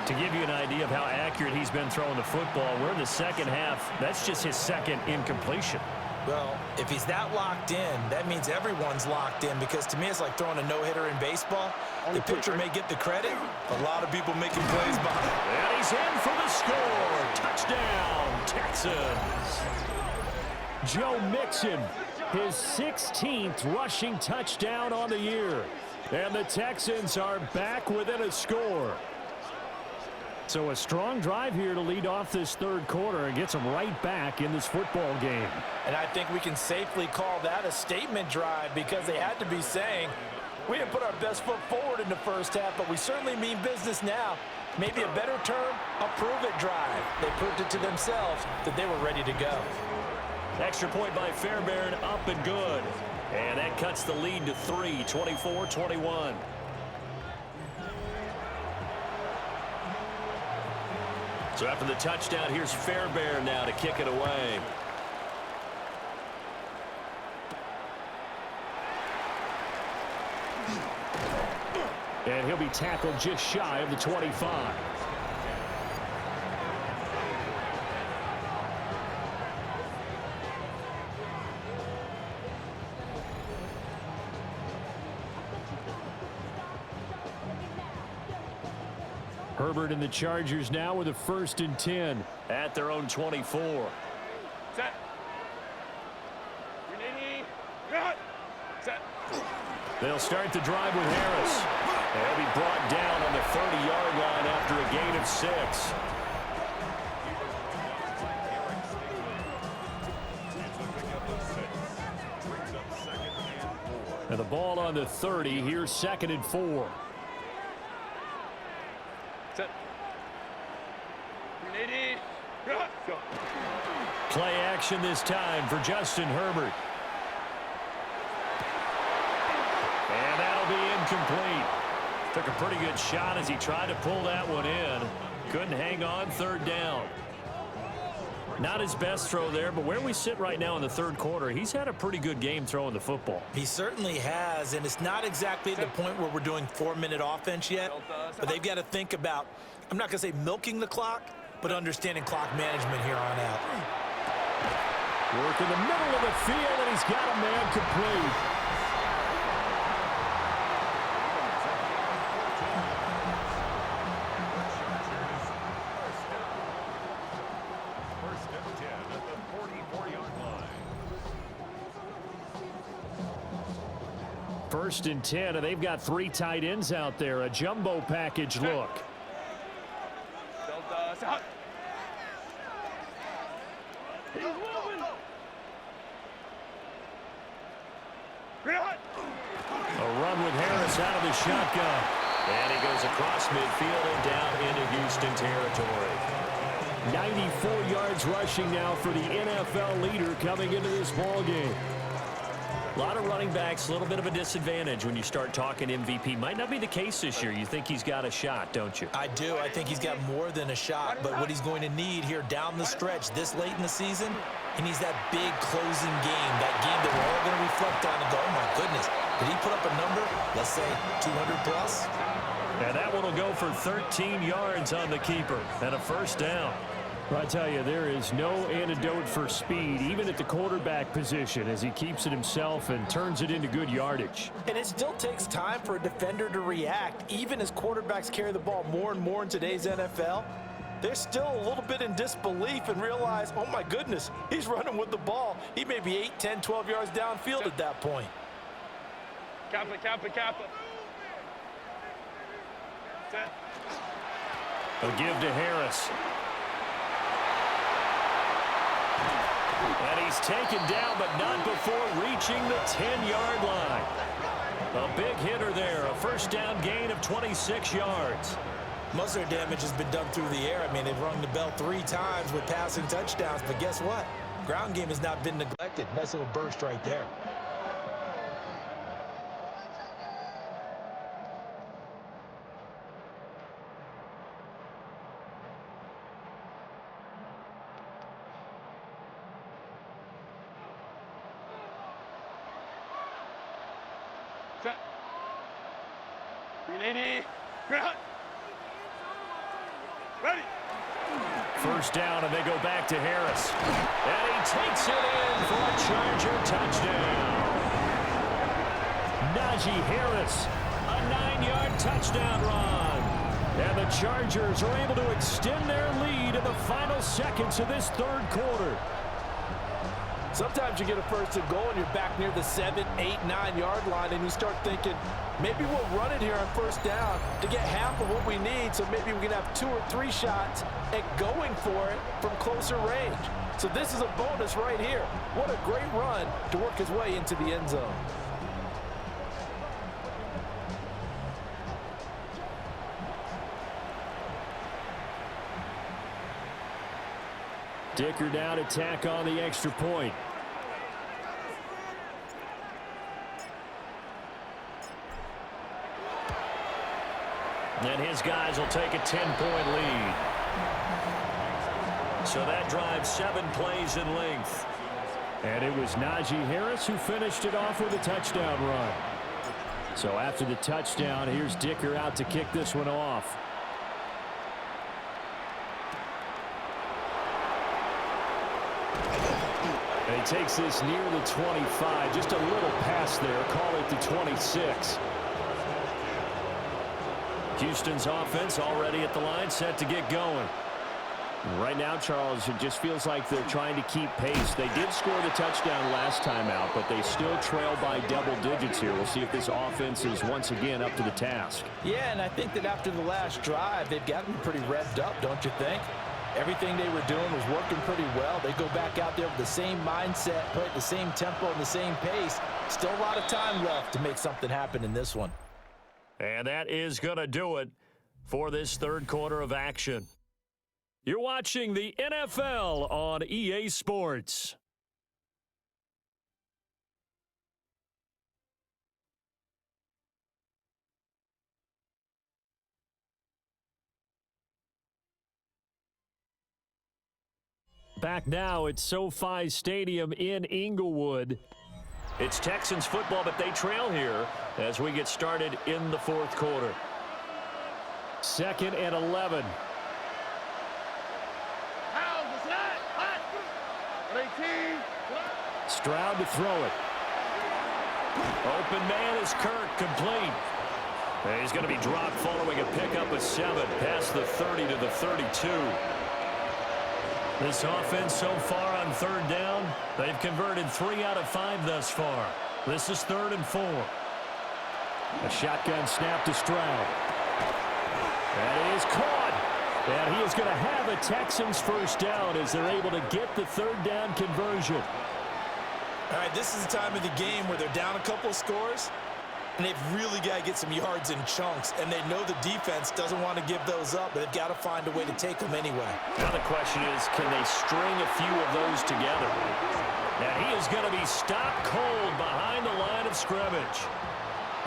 To give you an idea of how accurate he's been throwing the football, we're in the second half. That's just his second incompletion. Well, if he's that locked in, that means everyone's locked in, because to me it's like throwing a no-hitter in baseball. The pitcher may get the credit, a lot of people making plays behind. And he's in for the score. Touchdown, Texans. Joe Mixon his 16th rushing touchdown on the year. And the Texans are back within a score. So a strong drive here to lead off this third quarter and gets them right back in this football game. And I think we can safely call that a statement drive because they had to be saying, we didn't put our best foot forward in the first half, but we certainly mean business now. Maybe a better term, a prove-it drive. They proved it to themselves that they were ready to go. Extra point by Fairbairn, up and good. And that cuts the lead to 3, 24-21. So after the touchdown, here's Fairbairn now to kick it away. And he'll be tackled just shy of the 25. Herbert and the Chargers now with a 1st and 10 at their own 24. Set. Set. They'll start the drive with Harris. They'll be brought down on the 30-yard line after a gain of 6. And the ball on the 30. Here's 2nd and 4. Set. 380. Go. Play action this time for Justin Herbert. And that'll be incomplete. Took a pretty good shot as he tried to pull that one in. Couldn't hang on, 3rd down. Not his best throw there, but where we sit right now in the third quarter, he's had a pretty good game throwing the football. He certainly has, and it's not exactly at the point where we're doing 4-minute offense yet, but they've got to think about, I'm not going to say milking the clock, but understanding clock management here on out. Work in the middle of the field, and he's got a man complete. First and 10, and they've got 3 tight ends out there. A jumbo package look. A run with Harris out of the shotgun. And he goes across midfield and down into Houston territory. 94 yards rushing now for the NFL leader coming into this ball game. A lot of running backs, a little bit of a disadvantage when you start talking MVP. Might not be the case this year. You think he's got a shot, don't you? I do. I think he's got more than a shot. But what he's going to need here down the stretch this late in the season, he needs that big closing game, that game that we're all going to reflect on and go, oh, my goodness, did he put up a number, let's say 200 plus? And that one will go for 13 yards on the keeper and a 1st down. I tell you, there is no antidote for speed, even at the quarterback position, as he keeps it himself and turns it into good yardage. And it still takes time for a defender to react. Even as quarterbacks carry the ball more and more in today's NFL, they're still a little bit in disbelief and realize, oh, my goodness, he's running with the ball. He may be 8, 10, 12 yards downfield at that point. Kappa, kappa, kappa. Set. A give to Harris. And he's taken down, but not before reaching the 10-yard line. A big hitter there, a 1st down gain of 26 yards. Most of their damage has been done through the air. I mean, they've rung the bell 3 times with passing touchdowns, but guess what? Ground game has not been neglected. Nice little burst right there. Set. 380. Ready. 1st down, and they go back to Harris. And he takes it in for a Charger touchdown. Najee Harris, a 9-yard touchdown run. And the Chargers are able to extend their lead in the final seconds of this third quarter. Sometimes you get a first and goal and you're back near the 7, 8, 9-yard line, and you start thinking, maybe we'll run it here on first down to get half of what we need, so maybe we can have 2 or 3 shots at going for it from closer range. So this is a bonus right here. What a great run to work his way into the end zone. Dicker down to tack on the extra point. And his guys will take a 10-point lead. So that drives 7 plays in length. And it was Najee Harris who finished it off with a touchdown run. So after the touchdown, here's Dicker out to kick this one off. And he takes this near the 25. Just a little pass there. Call it the 26. Houston's offense already at the line, set to get going. Right now, Charles, it just feels like they're trying to keep pace. They did score the touchdown last time out, but they still trail by double digits here. We'll see if this offense is once again up to the task. Yeah, and I think that after the last drive, they've gotten pretty revved up, don't you think? Everything they were doing was working pretty well. They go back out there with the same mindset, play at the same tempo and the same pace. Still a lot of time left to make something happen in this one. And that is going to do it for this third quarter of action. You're watching the NFL on EA Sports. Back now at SoFi Stadium in Inglewood. It's Texans football, but they trail here as we get started in the fourth quarter. 2nd and 11. Stroud to throw it. Open man is Kirk, complete. And he's going to be dropped following a pickup of 7 past the 30 to the 32. This offense so far on third down, they've converted 3 out of 5 thus far. This is 3rd and 4. A shotgun snap to Stroud. And he is caught. And he is going to have a Texans first down as they're able to get the third down conversion. All right, this is the time of the game where they're down a couple of scores, and they've really got to get some yards in chunks, and they know the defense doesn't want to give those up, but they've got to find a way to take them anyway. Now the question is, can they string a few of those together? And he is going to be stopped cold behind the line of scrimmage.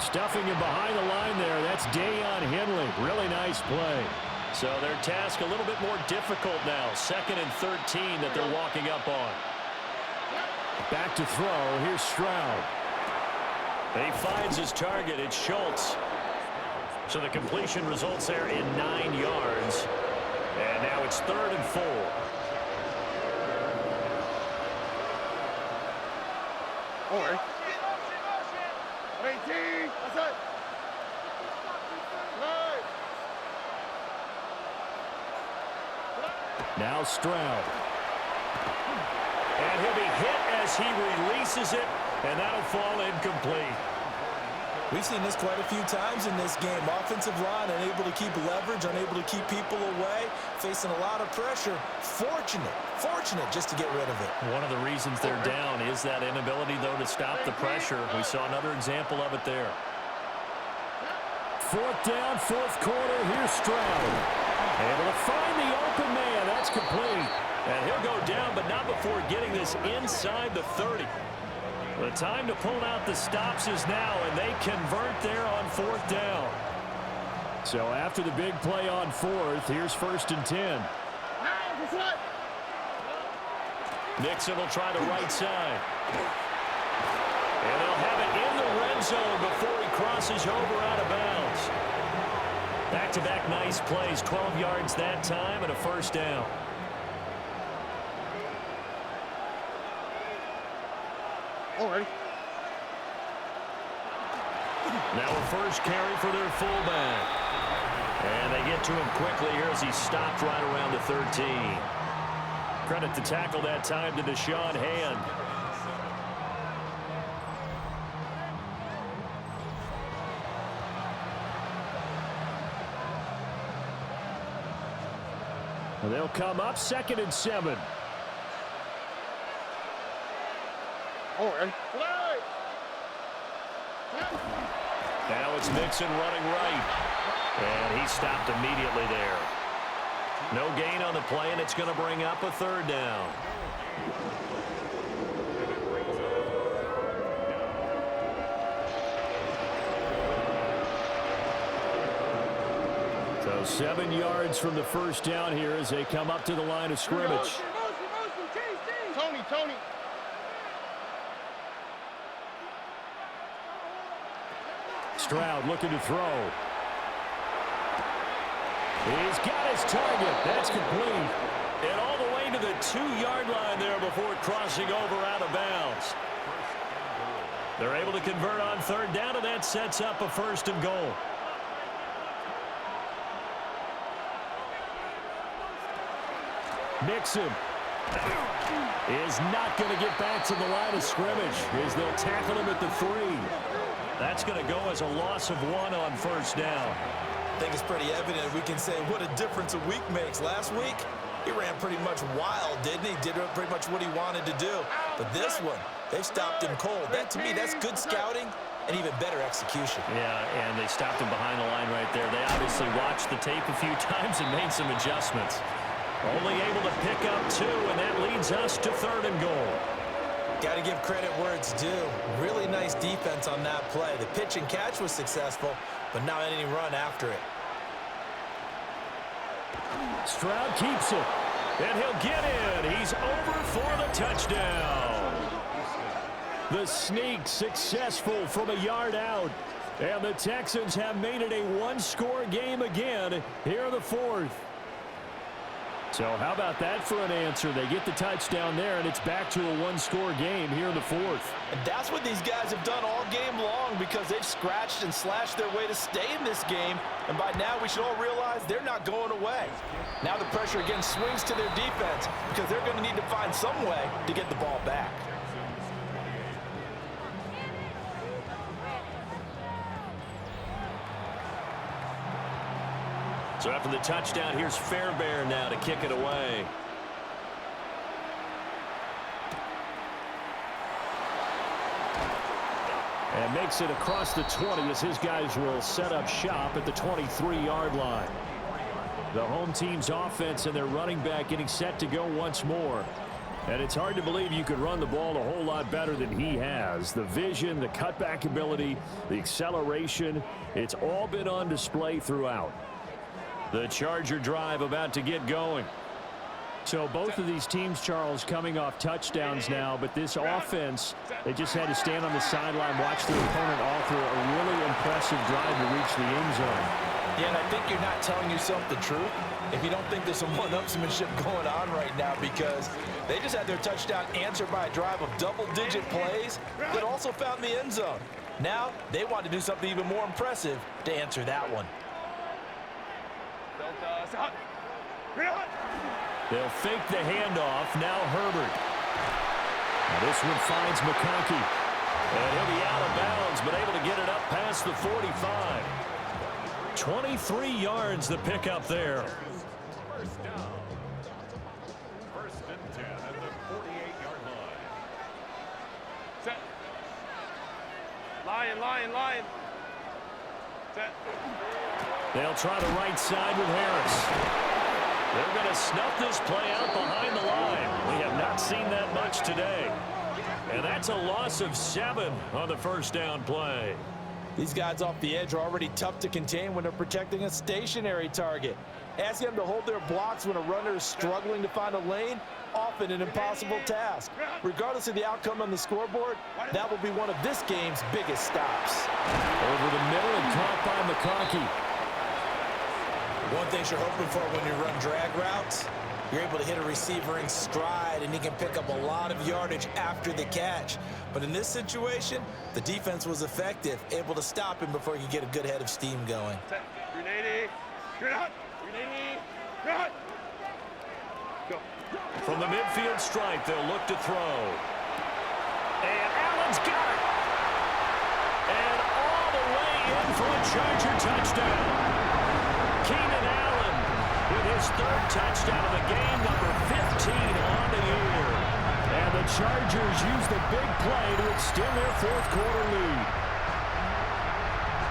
Stuffing him behind the line there, that's Deion Henley. Really nice play. So their task a little bit more difficult now. 2nd and 13 that they're walking up on. Back to throw. Here's Stroud. He finds his target. It's Schultz. So the completion results there in 9 yards. And now it's 3rd and 4. Or 18. That's it. Now Stroud. And he'll be hit as he releases it, and that'll fall incomplete. We've seen this quite a few times in this game. Offensive line unable to keep leverage, unable to keep people away, facing a lot of pressure. Fortunate just to get rid of it. One of the reasons they're down is that inability, though, to stop the pressure. We saw another example of it there. 4th down, 4th quarter. Here's Stroud. Able to find the open man. That's complete. And he'll go down, but not before getting this inside the 30. The time to pull out the stops is now, and they convert there on 4th down. So after the big play on 4th, here's 1st and 10. Nixon will try the right side. And they'll have it in the red zone before he crosses over out of bounds. Back-to-back nice plays, 12 yards that time and a 1st down. Alright. Now a first carry for their fullback. And they get to him quickly here as he stopped right around the 13. Credit the tackle that time to Deshaun Hand. And they'll come up 2nd and 7. Now it's Mixon running right. And he stopped immediately there. No gain on the play, and it's going to bring up a 3rd down. So 7 yards from the first down here as they come up to the line of scrimmage. Tony. Stroud looking to throw. He's got his target. That's complete. And all the way to the 2-yard line there before crossing over out of bounds. They're able to convert on 3rd down, and that sets up a 1st and goal. Mixon is not going to get back to the line of scrimmage as they'll tackle him at the 3. That's going to go as a loss of 1 on 1st down. I think it's pretty evident we can say what a difference a week makes. Last week, he ran pretty much wild, didn't he? Did pretty much what he wanted to do. But this one, they've stopped him cold. That, to me, that's good scouting and even better execution. Yeah, and they stopped him behind the line right there. They obviously watched the tape a few times and made some adjustments. Only able to pick up 2, and that leads us to 3rd and goal. Got to give credit where it's due. Really nice defense on that play. The pitch and catch was successful, but not any run after it. Stroud keeps it, and he'll get in. He's over for the touchdown. The sneak successful from a yard out, and the Texans have made it a 1-score game again here in the 4th. So how about that for an answer? They get the touchdown there, and it's back to a 1-score game here in the 4th. And that's what these guys have done all game long because they've scratched and slashed their way to stay in this game. And by now, we should all realize they're not going away. Now the pressure again swings to their defense because they're going to need to find some way to get the ball back. So after the touchdown, here's Fairbairn now to kick it away. And makes it across the 20 as his guys will set up shop at the 23-yard line. The home team's offense and their running back getting set to go once more. And it's hard to believe you could run the ball a whole lot better than he has. The vision, the cutback ability, the acceleration, it's all been on display throughout. The Charger drive about to get going. So both of these teams, Charles, coming off touchdowns now, but this offense, they just had to stand on the sideline, watch their opponent offer a really impressive drive to reach the end zone. Yeah, and I think you're not telling yourself the truth if you don't think there's some one-upsmanship going on right now because they just had their touchdown answered by a drive of double-digit plays that also found the end zone. Now they want to do something even more impressive to answer that one. They'll fake the handoff. Now Herbert. Now this one finds McConkey. And he'll be out of bounds, but able to get it up past the 45. 23 yards the pickup there. First down. 1st and 10 at the 48-yard line. Set. Lion. Set. They'll try the right side with Harris. They're going to snuff this play out behind the line. We have not seen that much today. And that's a loss of 7 on the 1st down play. These guys off the edge are already tough to contain when they're protecting a stationary target. Asking them to hold their blocks when a runner is struggling to find a lane, often an impossible task. Regardless of the outcome on the scoreboard, that will be one of this game's biggest stops. Over the middle and caught by McConkey. One thing you're hoping for when you run drag routes, you're able to hit a receiver in stride, and he can pick up a lot of yardage after the catch. But in this situation, the defense was effective, able to stop him before he could get a good head of steam going. Go. From the midfield stripe, they'll look to throw. And Allen's got it. And all the way in for a Charger touchdown. Keenan Allen with his third touchdown of the game, number 15 on the year. And the Chargers use the big play to extend their fourth quarter lead.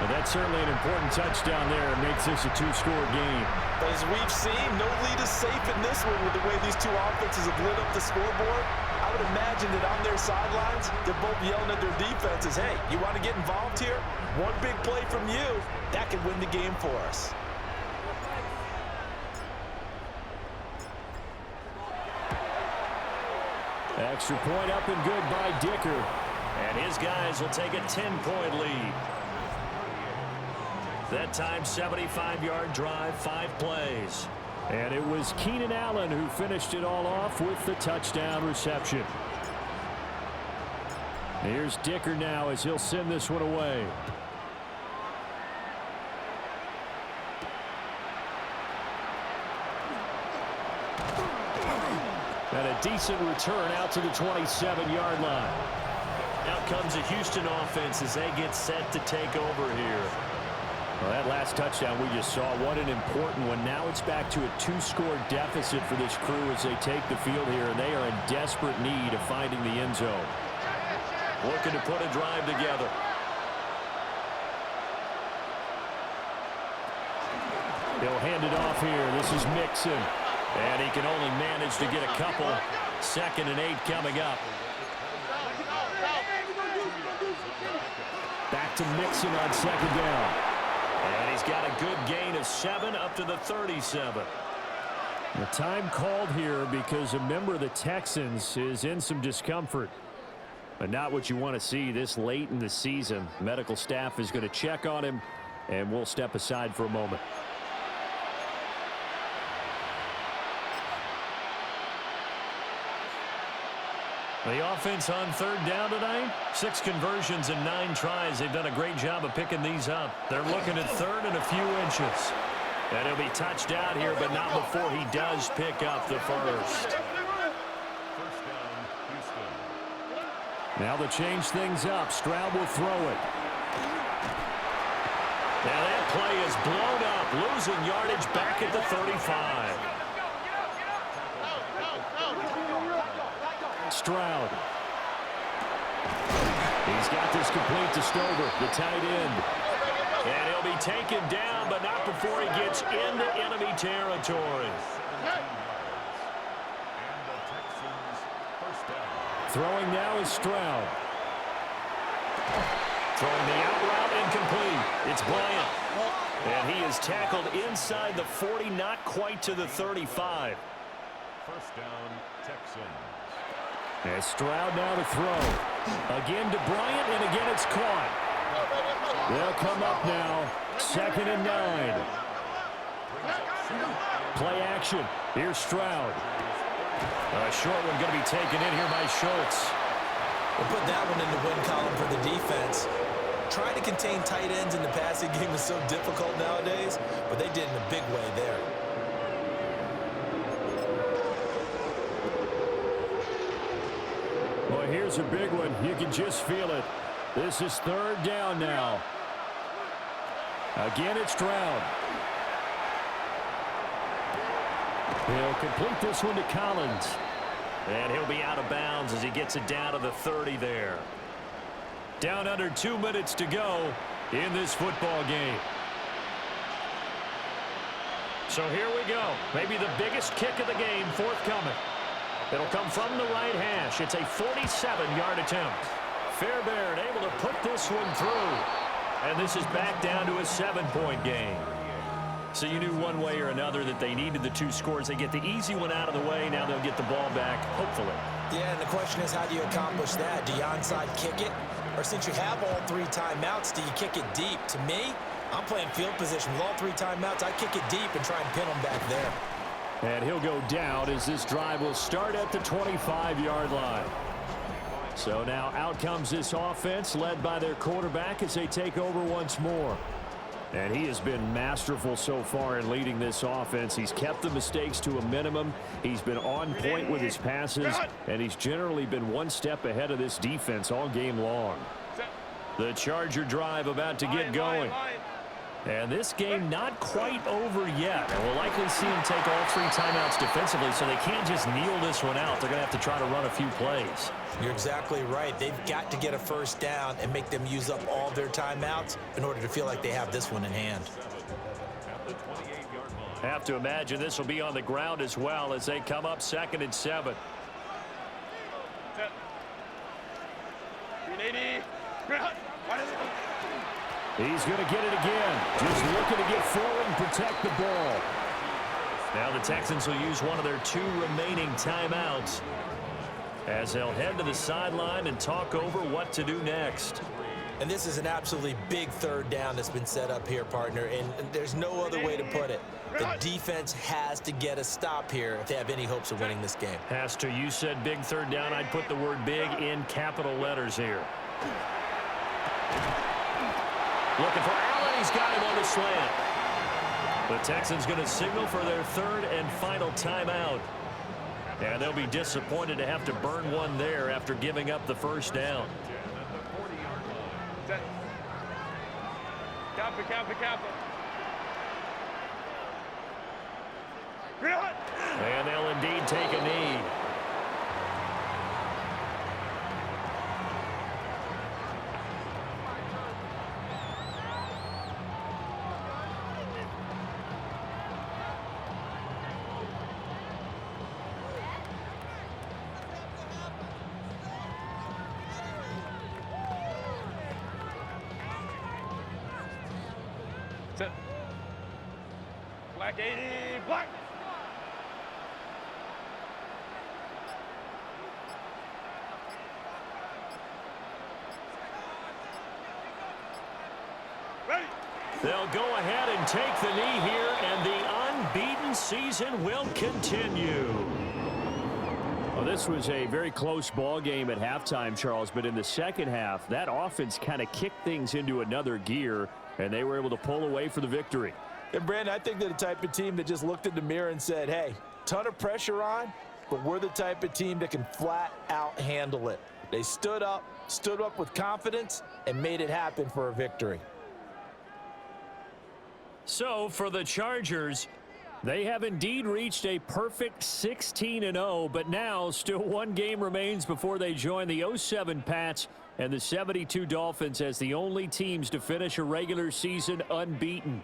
And that's certainly an important touchdown there. It makes this a two-score game. But as we've seen, no lead is safe in this one with the way these two offenses have lit up the scoreboard. I would imagine that on their sidelines, they're both yelling at their defenses, hey, you want to get involved here? One big play from you, that could win the game for us. Extra point up and good by Dicker. And his guys will take a 10-point lead. That time, 75-yard drive, 5 plays. And it was Keenan Allen who finished it all off with the touchdown reception. Here's Dicker now as he'll send this one away. And a decent return out to the 27-yard line. Out comes the Houston offense as they get set to take over here. Well, that last touchdown we just saw, what an important one. Now it's back to a 2-score deficit for this crew as they take the field here, and they are in desperate need of finding the end zone. Looking to put a drive together. He'll hand it off here. This is Mixon. And he can only manage to get a couple. 2nd and 8 coming up. Back to Mixon on 2nd down. And he's got a good gain of 7 up to the 37. The time called here because a member of the Texans is in some discomfort. But not what you want to see this late in the season. Medical staff is going to check on him, and we'll step aside for a moment. The offense on 3rd down tonight, 6 conversions and 9 tries. They've done a great job of picking these up. They're looking at 3rd and a few inches. And he'll be touched out here, but not before he does pick up the first. Now to change things up, Stroud will throw it. Now that play is blown up, losing yardage back at the 35. Stroud. He's got this complete to Stover, the tight end. And he'll be taken down, but not before he gets into enemy territory. Throwing now is Stroud. Throwing the out route incomplete. It's Bryant. And he is tackled inside the 40, not quite to the 35. 1st down, Texans. And Stroud now to throw. Again to Bryant, and again it's caught. They'll come up now. 2nd and 9. Play action. Here's Stroud. A short one going to be taken in here by Schultz. We'll put that one in the win column for the defense. Trying to contain tight ends in the passing game is so difficult nowadays, but they did in a big way there. Well, here's a big one. You can just feel it. This is 3rd down now. Again, it's Stroud. He'll complete this one to Collins. And he'll be out of bounds as he gets it down to the 30 there. Down under 2 minutes to go in this football game. So here we go. Maybe the biggest kick of the game forthcoming. It'll come from the right hash. It's a 47-yard attempt. Fairbairn able to put this one through. And this is back down to a 7-point game. So you knew one way or another that they needed the 2 scores. They get the easy one out of the way. Now they'll get the ball back, hopefully. Yeah, and the question is, how do you accomplish that? Do you onside kick it? Or since you have all 3 timeouts, do you kick it deep? To me, I'm playing field position. With all 3 timeouts, I kick it deep and try and pin them back there. And he'll go down as this drive will start at the 25-yard line. So now out comes this offense led by their quarterback as they take over once more. And he has been masterful so far in leading this offense. He's kept the mistakes to a minimum. He's been on point with his passes, and he's generally been one step ahead of this defense all game long. The Charger drive about to get going. And this game not quite over yet. And we'll likely see them take all 3 timeouts defensively, so they can't just kneel this one out. They're going to have to try to run a few plays. You're exactly right. They've got to get a first down and make them use up all their timeouts in order to feel like they have this one in hand. Have to imagine this will be on the ground as well as they come up 2nd and 7. 380. He's going to get it again. Just looking to get forward and protect the ball. Now the Texans will use one of their 2 remaining timeouts as they'll head to the sideline and talk over what to do next. And this is an absolutely big 3rd down that's been set up here, partner, and there's no other way to put it. The defense has to get a stop here if they have any hopes of winning this game. Has to. You said big 3rd down. I'd put the word big in capital letters here. Looking for Allen. He's got him on the slant. The Texans going to signal for their 3rd and final timeout. And they'll be disappointed to have to burn one there after giving up the first down. Kappa. And they'll indeed take a knee. Set. Black 80. Black. Ready. They'll go ahead and take the knee here, and the unbeaten season will continue. Well, this was a very close ball game at halftime, Charles, but in the second half, that offense kind of kicked things into another gear, and they were able to pull away for the victory. And, Brandon, I think they're the type of team that just looked in the mirror and said, hey, ton of pressure on, but we're the type of team that can flat out handle it. They stood up with confidence, and made it happen for a victory. So, for the Chargers, they have indeed reached a perfect 16-0, but now still 1 game remains before they join the 07 Pats and the 72 Dolphins as the only teams to finish a regular season unbeaten.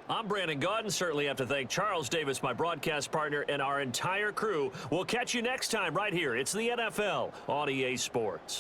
I'm Brandon Gaudin. Certainly have to thank Charles Davis, my broadcast partner, and our entire crew. We'll catch you next time right here. It's the NFL on EA Sports.